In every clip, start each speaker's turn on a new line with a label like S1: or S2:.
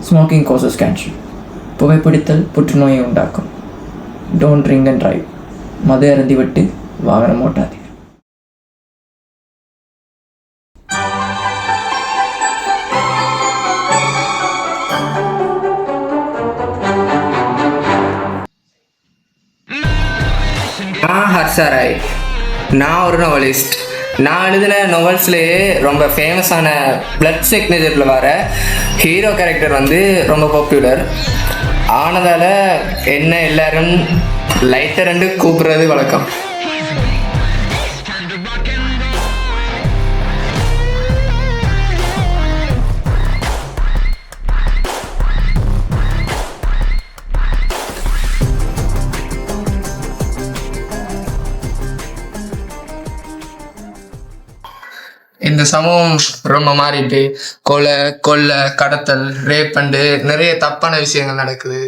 S1: Smoking causes cancer. புகைப்பிடித்தல் புற்றுநோயை உண்டாக்கும். Don't drink and drive. மது அருந்திவிட்டு வாகனம் ஓட்டாதீர்கள்.
S2: ஹர்ஷராய். நான் ஒரு நோவலிஸ்ட். நான் எழுதின நோவல்ஸ்லேயே ரொம்ப ஃபேமஸான பிளட் சிக்னேச்சரில் வர ஹீரோ கேரக்டர் வந்து ரொம்ப பாப்புலர் ஆனதால் என்ன எல்லாரும் லைட்டர் ரெண்டு கூப்பிட்றது வழக்கம். இந்த சமூகம் ரொம்ப மாறிட்டு கொலை கடத்தல் ரேப் அண்டு நிறைய தப்பான விஷயங்கள் நடக்குது.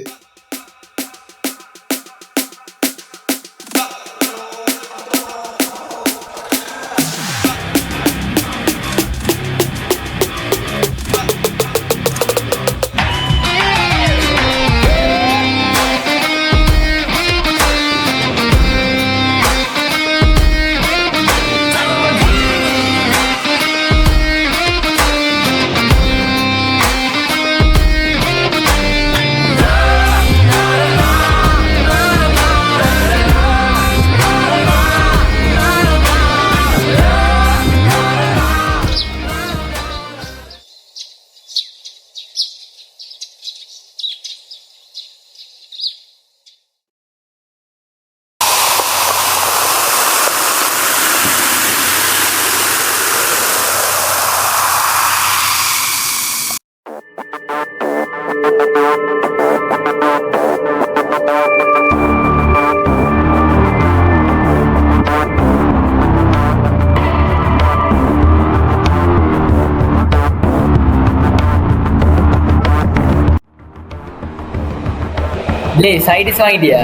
S3: டேய் சைடிஷ் வாங்கிட்டியா?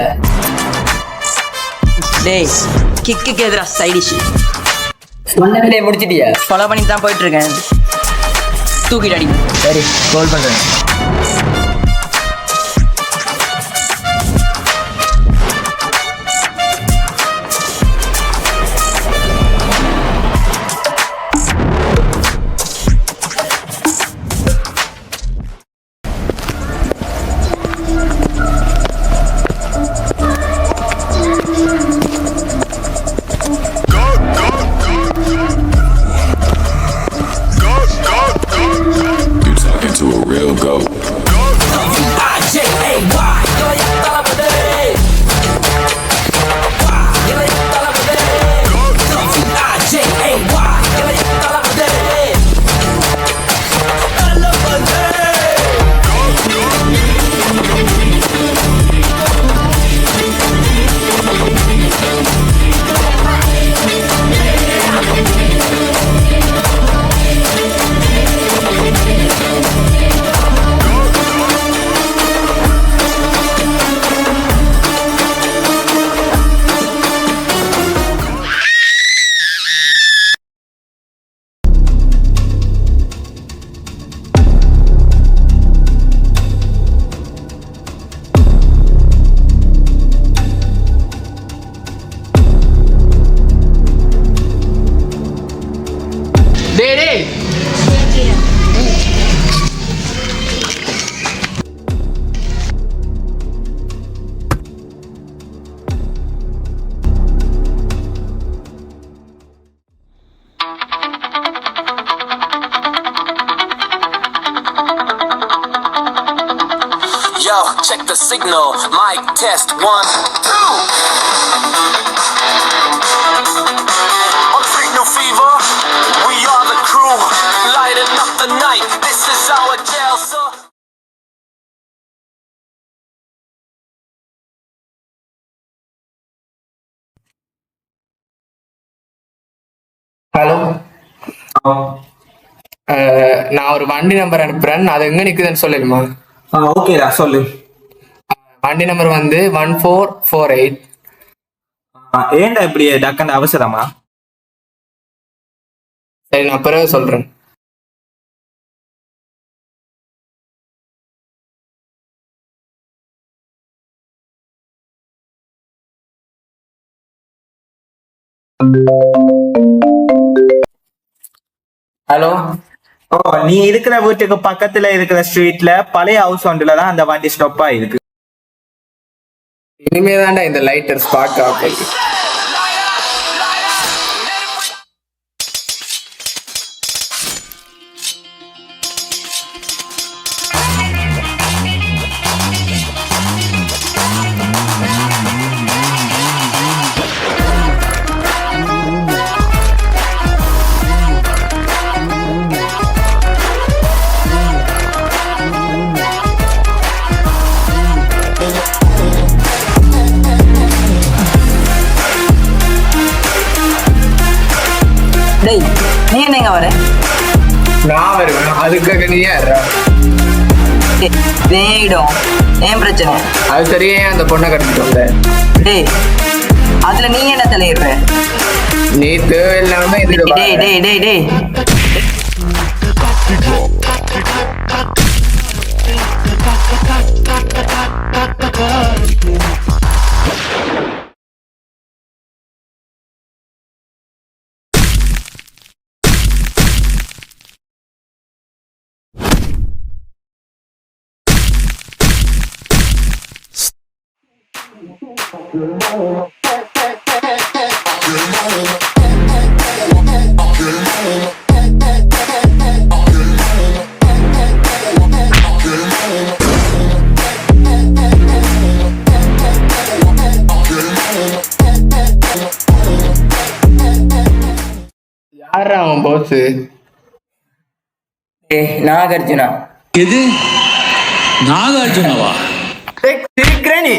S4: டேய் கிக்குக்கு எதிரா சைடிஷ்
S3: டேய் முடிச்சிட்டியா?
S4: ஃபாலோ பண்ணி தான் போயிட்டு இருக்கேன். தூக்கிட்டு அடி.
S3: சரி கால் பண்ணுறேன்.
S5: To a real goat.
S6: Yo, check the signal. Mic test 1, 2. On Signal Fever, we are the crew, lighting up the night. This is our jail, sir.
S2: Hello, நான் ஒரு வண்டி நம்பர் அனுப்புறேன். அது எங்க நிக்குதுன்னு சொல்லிடுமா?
S7: ஓகேடா சொல்லு.
S2: வண்டி நம்பர் வந்து 1448.
S7: ஏன்டா இப்படி டக்குன்னு அவசரமா?
S2: சரி, நான் பிறகு சொல்றேன்.
S3: ஹலோ.
S7: ஓ, நீ இருக்கிற வீட்டுக்கு பக்கத்துல இருக்கிற ஸ்ட்ரீட்ல பழைய ஹவுஸ் ஒன்றுல தான் அந்த வண்டி ஸ்டாப் ஆயிருக்கு.
S2: இனிமே தான்டா இந்த லைட்டர் ஸ்பாட் ஆஃப் ஆகி.
S4: டேய் நீ என்ன எங்க வர?
S2: நான் வருவேன், அதுக்காக நீ யாரா?
S4: டேய்டும் ஏன் பிரச்சனை?
S2: அது சரியே அந்த பொண்ணை கட்டிட்டு வந்த.
S4: டேய் அதுல நீ என்ன தலையிடுற?
S2: நீ தேவையில்லாம இதுல
S4: டேய் டேய் டேய் டேய்
S2: யாரா அவன் பாஸ்?
S3: டேய் நாகார்ஜுனா.
S8: எது நாகார்ஜுனாவா?
S3: இருக்கிற நீ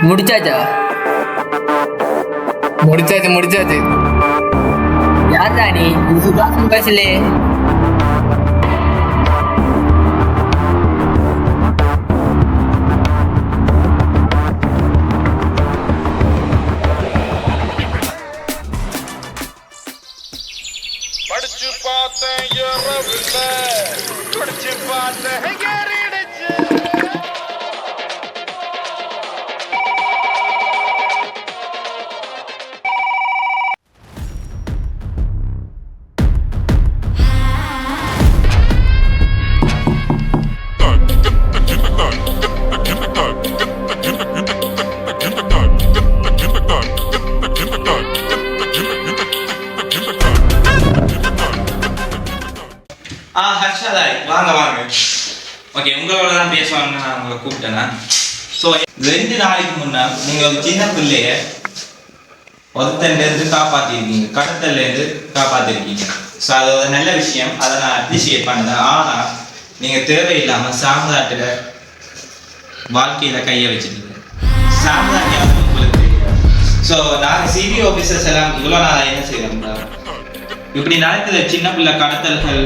S3: முடிச்சாச்சா?
S2: முடிச்சாச்சு.
S3: யாரா நீ? பேசலே.
S6: படிச்சு பார்த்தேன் இரவுல, படிச்சு பார்த்தேன் ஏறிடுச்சு.
S9: ஹர்ஷாதாய் வாங்க வாங்க. ஓகே, உங்களோட தான் பேசுவாங்க. நான் உங்களை கூப்பிட்டேன்னா ஸோ 2 நாளைக்கு முன்னா நீங்கள் ஒரு சின்ன பிள்ளைய ஒருத்தன்லேருந்து காப்பாற்றிருக்கீங்க, கடத்தல்லேருந்து காப்பாற்றிருக்கீங்க. ஸோ அது ஒரு நல்ல விஷயம், அதை நான் அப்ரிஷியேட் பண்ணுறேன். ஆனால் நீங்கள் தேவையில்லாமல் சாம்ராட்டில் வாழ்க்கையில் கையை வச்சுருக்கீங்க. சாம்ராட் யாரும் உங்களுக்கு தெரியாது. ஸோ நாங்கள் சிபி ஆஃபீஸர்ஸ் எல்லாம் இவ்வளோ நாள் என்ன செய்கிறோம்னா, இப்படி நடக்குது சின்ன பிள்ளை கடத்தல்கள்,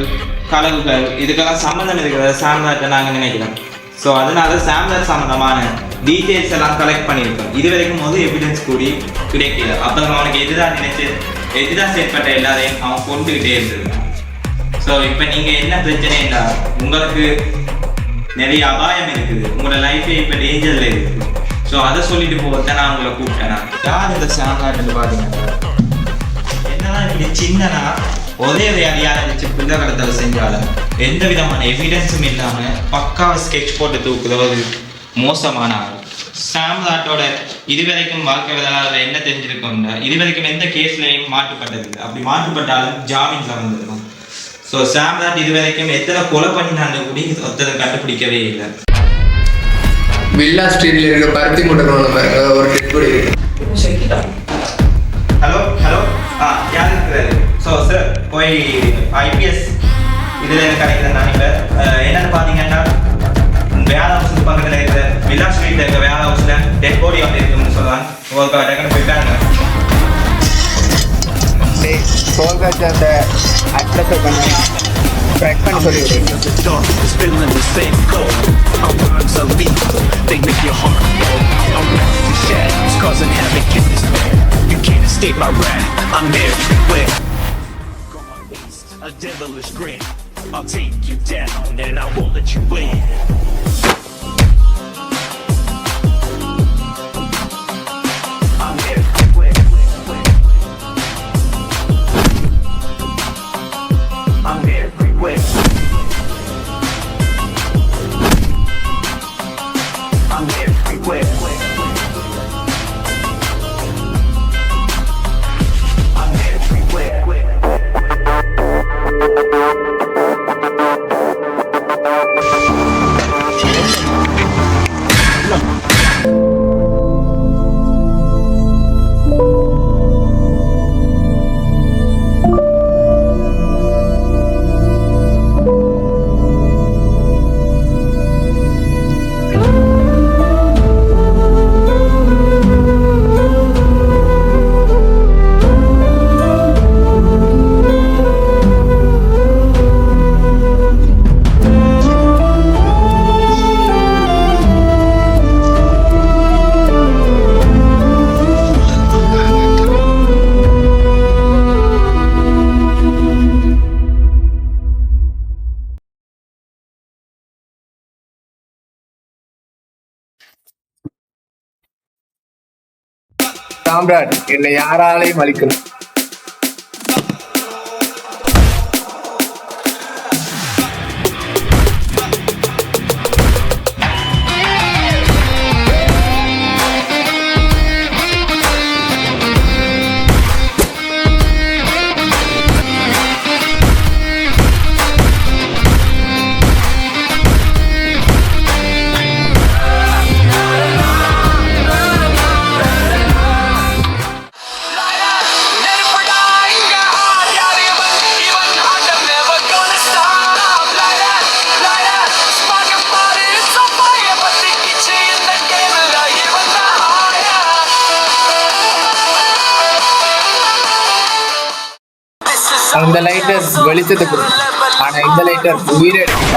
S9: களவுகள், இதுக்கெல்லாம் சம்மந்தம் இருக்கிறத சாம்ராட்டை நாங்கள் நினைக்கிறோம். ஸோ அதனால சாம்ராட் சம்மந்தமான டீட்டெயில்ஸ் எல்லாம் கலெக்ட் பண்ணியிருக்கோம். இது வரைக்கும் போது எவிடன்ஸ் கூடி கிடைக்கல. அப்புறம் அவனுக்கு எதிராக செயற்பட்ட எல்லாரையும் அவன் கொண்டுகிட்டே இருந்திருக்கான். ஸோ இப்போ நீங்கள் என்ன பிரச்சனைன்னா, உங்களுக்கு நிறைய அபாயம் இருக்குது, உங்களோட லைஃபே இப்போ டேஞ்சரில் இருக்குது. ஸோ அதை சொல்லிட்டு போகிறத நான் உங்களை கூப்பிட்டேன். யார் இந்த சாம்ராட்னு பார்த்தீங்கன்னா, என்னதான் இப்படி சின்னனா ஒரே வேலையாக இருந்துச்சு பிள்ளை கடத்தல் செஞ்சாலும் எந்த விதமான எவிடன்ஸும் இல்லாமல் பக்காவை ஸ்கெட்ச் போட்டு தூக்குற ஒரு மோசமான ஆள் சாம்ராட்டோட. இதுவரைக்கும் வாழ்க்கை வரலாறு என்ன தெரிஞ்சிருக்கோம்னா, இதுவரைக்கும் எந்த கேஸ்லையும் மாட்டுப்பட்டதில்லை. அப்படி மாட்டுப்பட்டாலும் ஜாமீன்ல வந்துருக்கும். ஸோ சாம்ராட் இதுவரைக்கும் எத்தனை கொலை பண்ணினாங்க கூட ஒருத்தரை கண்டுபிடிக்கவே இல்லை.
S2: வில்லா ஸ்ட்ரீட்ல இருக்க பருத்தி மூட்டை பாருங்க, ஒரு டெட் பாடி இருக்கு.
S9: ஹலோ ஹலோ, யார் இருக்கிறாரு? ஸோ சார் போய் ஐபிஎஸ் இதில் எனக்கு கிடைக்கிறேன். நான் இப்போ என்னென்னு பார்த்தீங்கன்னா, வேலை ஹவுஸுக்கு பக்கத்தில் இருக்கிற வில்லா ஸ்ட்ரீட்டில் இருக்க வேலை ஹவுஸில் டெட் பாடி வந்து இருக்குன்னு சொல்லலாம். ஒரு டக்குன்னு போயிட்டாங்க.
S2: அந்த அட்ரஸை பண்ணி ட்ராக் பண்ணி சொல்லிவிடுறேன்.
S6: Escape my wrath, I'm everywhere. A devilish grin, I'll take you down and I won't let you win. I'm everywhere. I'm everywhere. I'm everywhere. I'm everywhere.
S2: Samrat என்னை யாராலையும் அழிக்கணும். அந்த லைட்டர் வெளிச்சத்தை கொடுக்கும், ஆனா இந்த லைட்டர் உயிரை எடுக்கும்.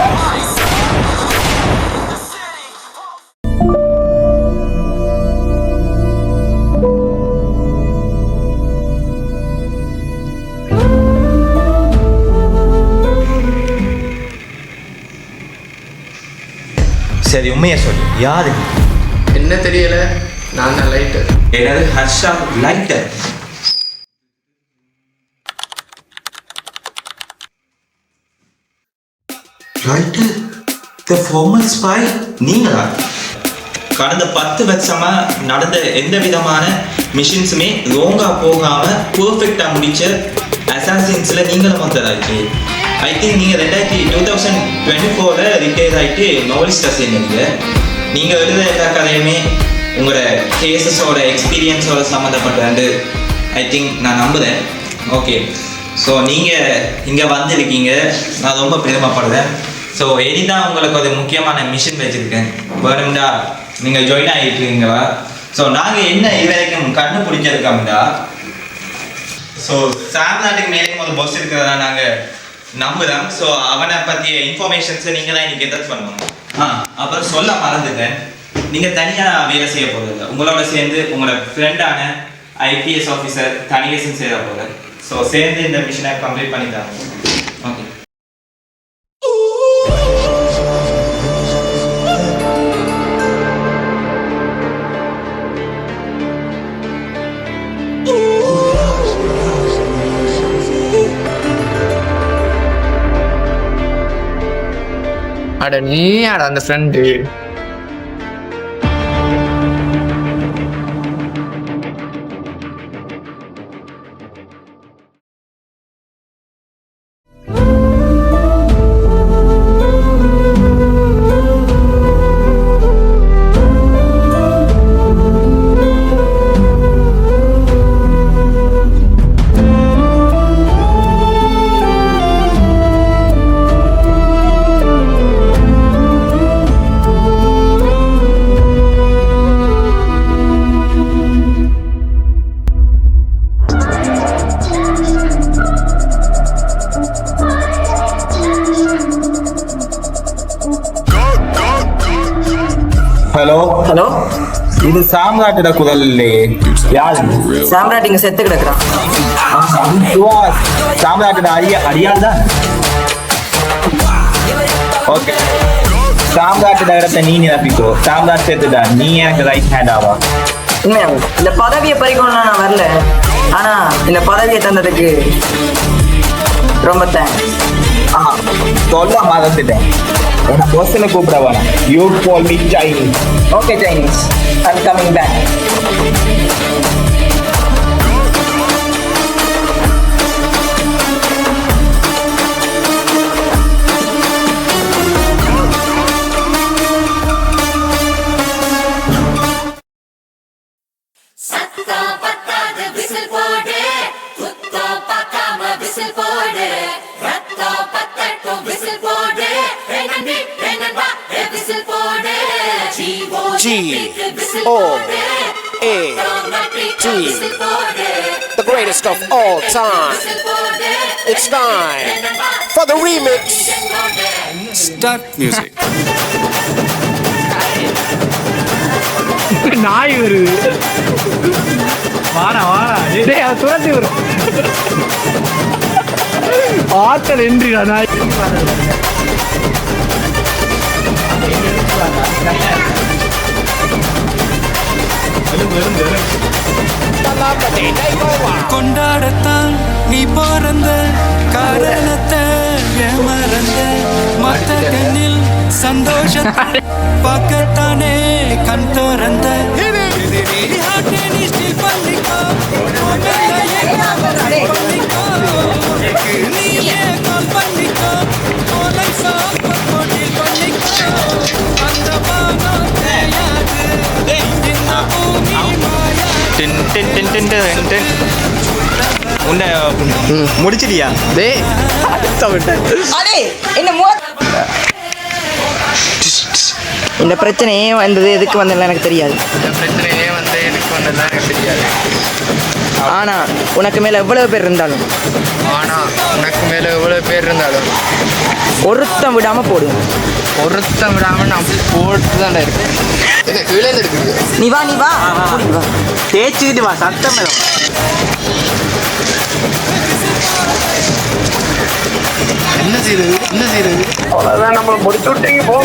S9: சரி உண்மையை சொல்லு, யாரு?
S2: என்ன தெரியல, நான் தான் லைட்டர்.
S9: எனது ஹர்ஷா லைட்டர். லைட்டர் தி ஃபார்மல் ஸ்பை நீங்களா? கடந்த 10 வருஷமா நடந்த எந்த விதமான மிஷின்ஸுமே ரோங்கா போகாம பெர்ஃபெக்டா முடிச்ச அசாசின்ஸ்ல நீங்களும் வந்ததாச்சு. ஐ திங்க் நீங்க 2024ல ரிட்டையர் ஆகிட்டு நோவலிஸ்டா சேர்ந்தீங்க. நீங்க எழுத எல்லா கதையுமே உங்களோட கேசஸோட எக்ஸ்பீரியன்ஸோட சம்மந்தப்பட்டு ஐ திங்க் நான் நம்புறேன். ஓகே, ஸோ நீங்கள் இங்கே வந்திருக்கீங்க, நான் ரொம்ப பெருமைப்படுறேன். ஸோ எனிதான் உங்களுக்கு ஒரு முக்கியமான மிஷன் வச்சுருக்கேன், வேணும்டா நீங்கள் ஜாயின் ஆகிருக்கீங்களா? ஸோ நாங்கள் என்ன இது வரைக்கும் கண்டுபிடிச்சிருக்கோம்டா, ஸோ சாம்நாட்டுக்கு மேலேயும் ஒரு பஸ் இருக்கிறதா நாங்கள் நம்புகிறோம். ஸோ அவனை பற்றிய இன்ஃபர்மேஷன்ஸை நீங்கள் தான் இன்றைக்கி கெதர் பண்ணணும். அப்புறம் சொல்ல மறந்துட்டேன், நீங்கள் தனியாக வேலை செய்ய போகிறது, உங்களோட சேர்ந்து உங்களோட ஃப்ரெண்டான ஐபிஎஸ் ஆஃபீஸர் தனிகேசன் சேர போகிறேன். ஸோ சேர்ந்து இந்த மிஷனை கம்ப்ளீட் பண்ணிட்டாங்க. ஓகே,
S2: அட நீ யார் அந்த ஃப்ரெண்டு?
S7: ஹலோ
S3: ஹலோ,
S7: இது சாம்ராட்டோட குரல் இல்லையே, யாரு?
S3: சாம்ராட் இங்க செத்து கிடக்குறான்.
S7: சாம்ராட்டோட அடியாள் தான். ஓகே சாம்ராட்டோட இடத்த நீ நிரப்பிக்கோ. சாம்ராட் சேர்த்துட்டா நீ எனக்கு ரைட் ஹேண்ட் ஆவா.
S4: உண்மையாவும் இந்த பதவியை பறிக்கணும்னா நான் வரல. ஆனா இந்த பதவியை தந்ததுக்கு ரொம்ப தேங்க்ஸ்.
S7: சொல்ல மறந்துட்டேன். உன கொஸ்டினை கூப்பிட வேணாம். You call me Chinese.
S4: Okay Chinese, I'm coming back.
S8: சத்தா பத்தாது விசில் போடு, குத்தோ பார்க்காம விசில் போடு, ரத்தோ பத்தட்டும் விசில் போடு, ரெனண்டி ரெனண்டா விசில் போடு,
S6: The greatest of all time. It's time for the remix. Start music.
S10: நாய் வருது. வாடா வாடா டேய் அது துரத்தி வரும். ஆத்தல் என்றிடா நாய்.
S11: கொண்டாடத்தான் நீ பிறந்த காரணத்தை மறந்த மத்த கண்ணில் சந்தோஷத்தை பார்க்கத்தானே கண் திறந்த
S9: உன்னை முடிச்சிட்டியா?
S4: இந்த பிரச்சனையே வந்தது எதுக்கு வந்ததுல எனக்கு தெரியாது. ஆனா உனக்கு மேல எவ்வளவு பேர் இருந்தாலும் ஒருத்தம் விடாம போடுவோம்.
S2: நான் போட்டு தான் இருக்கேன்.
S4: நீ வா நீ வா
S7: தேய்ச்சிக்கிட்டு வா. சத்தம் மேடம்.
S9: என்ன செய்யறது?
S7: அவ்வளவுதான், நம்மளை முடிச்சு விட்டீங்க போ.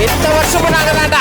S6: இந்த வருஷமும் நாங்க தான்டா.